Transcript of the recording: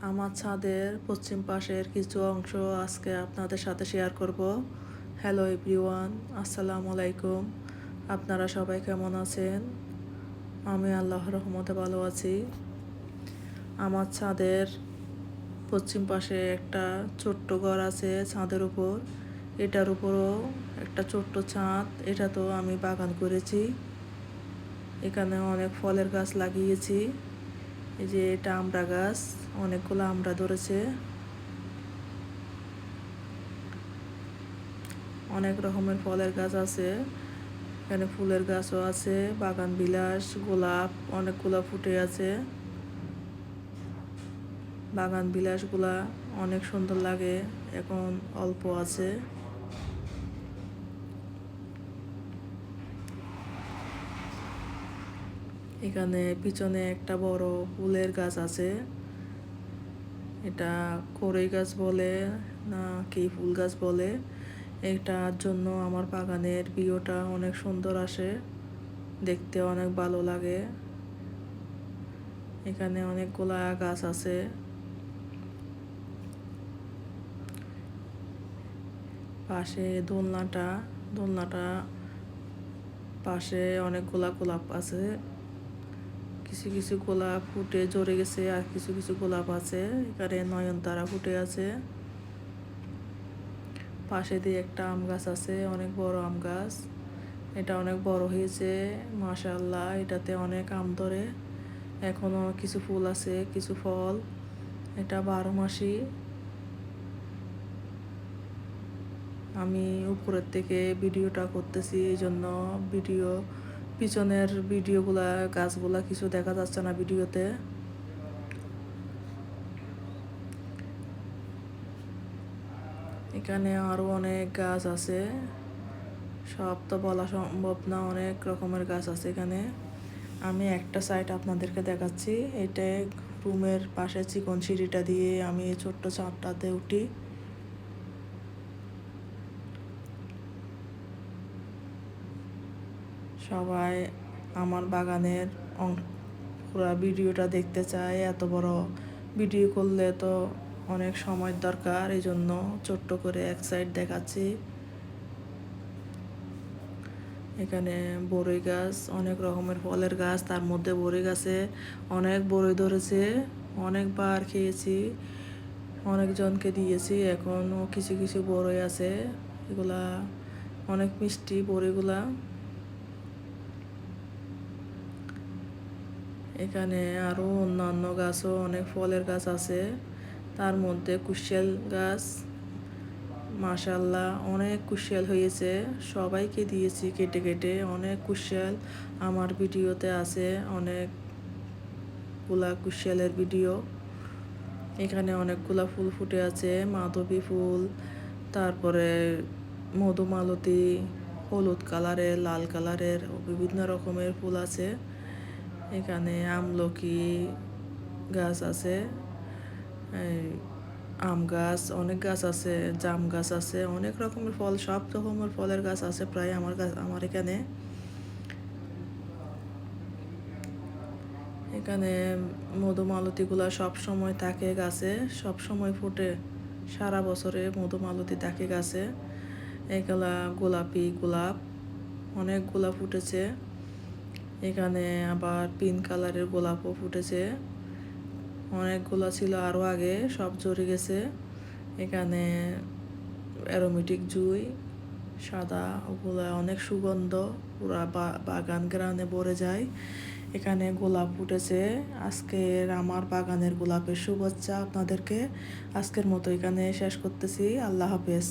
আমার ছাদের পশ্চিম পাশের কিছু অংশ আজকে আপনাদের সাথে শেয়ার করব। হ্যালো এভরিওয়ান, আসসালামু আলাইকুম। আপনারা সবাই কেমন আছেন? আমি আল্লাহর রহমতে ভালো আছি। আমার ছাদের পশ্চিম পাশে একটা ছোট্ট ঘর আছে ছাদের উপর। এটার উপরও একটা ছোট্ট ছাদ। এটা তো আমি বাগান করেছি। এখানে অনেক ফলের গাছ লাগিয়েছি। এই যে এটা আমড়া গাছ, অনেকগুলো আমড়া ধরেছে। অনেক রকমের ফলের গাছ আছে। এখানে ফুলের গাছও আছে, বাগান বিলাস, গোলাপ অনেকগুলো ফুটে আছে। বাগান বিলাসগুলা অনেক সুন্দর লাগে, এখন অল্প আছে। এখানে পিছনে একটা বড় ফুলের গাছ আছে। এটা কড়ই গাছ বলে না কি ফুল গাছ বলে। এটার জন্য আমার বাগানের ভিউটা অনেক সুন্দর আসে, দেখতে অনেক ভালো লাগে। এখানে অনেকগুলা গাছ আছে। পাশে দোলনাটা পাশে অনেকগুলা গোলাপ আছে। কিছু কিছু গোলাপ ফুটে ঝরে গেছে, আর কিছু কিছু গোলাপ আছে। এখানে নয়নতারা ফুটে আছে। পাশে দিয়ে একটা আম গাছ আছে, অনেক বড় আম গাছ। এটা অনেক বড় হয়েছে, মাশাআল্লাহ। এটাতে অনেক আম ধরে, এখনো কিছু ফুল আছে, কিছু ফল। এটা 12 মাসি। আমি উপরের থেকে ভিডিওটা করতেছি, এই জন্য পিছনের ভিডিওগুলা গাছগুলা কিছু দেখা যাচ্ছে না ভিডিওতে। এখানে আরো অনেক গাছ আছে, সব তো বলা সম্ভব না, অনেক রকমের গাছ আছে এখানে। আমি একটা সাইড আপনাদেরকে দেখাচ্ছি। এটা রুমের পাশে চিকন সিঁড়িটা দিয়ে আমি ছোট্ট ছাদটাতে উঠি। সবাই আমার বাগানের পুরো ভিডিওটা দেখতে চায়। এত বড় ভিডিও করলে তো অনেক সময় দরকার, এই জন্য ছোট্ট করে এক সাইড দেখাচ্ছি। এখানে বড়ই গাছ, অনেক রকমের ফলের গাছ, তার মধ্যে বড়ই গাছে অনেক বড়ই ধরেছে। অনেকবার খেয়েছি, অনেকজনকে দিয়েছি, এখনও কিছু কিছু বড়ই আছে। এগুলা অনেক মিষ্টি বড়িগুলা। এখানে আরও অন্যান্য গাছও অনেক ফলের গাছ আছে, তার মধ্যে কুশিয়াল গাছ। মাশাআল্লাহ, অনেক কুশিয়াল হয়েছে, সবাইকে দিয়েছি কেটে কেটে। অনেক কুশিয়াল আমার ভিডিওতে আছে, অনেকগুলা কুশিয়ালের ভিডিও। এখানে অনেকগুলা ফুল ফুটে আছে, মাধবী ফুল, তারপরে মধুমালতী, হলুদ কালারের, লাল কালারের, বিভিন্ন রকমের ফুল আছে। এখানে আমলকি গাছ আছে, আম গাছ, অনেক গাছ আছে, জাম গাছ আছে, অনেক রকমের ফল, সব রকমের ফলের গাছ আছে প্রায় আমার এখানে। এখানে মধুমালতীগুলা সব সময় থাকে গাছে, সব সময় ফুটে, সারা বছরে মধুমালতী থাকে গাছে। এগুলা গোলাপি গোলাপ, অনেক গোলাপ ফুটেছে। এখানে আবার পিঙ্ক কালারের গোলাপও ফুটেছে। অনেকগুলো ছিল আরও আগে, সব ঝরে গেছে। এখানে অ্যারোমেটিক জুঁই সাদা, ওগুলা অনেক সুগন্ধ, পুরা বাগান গ্রানে ভরে যায়। এখানে গোলাপ ফুটেছে। আজকের আমার বাগানের গোলাপের শুভেচ্ছা আপনাদেরকে। আজকের মতো এখানে শেষ করতেছি। আল্লাহ হাফেজ।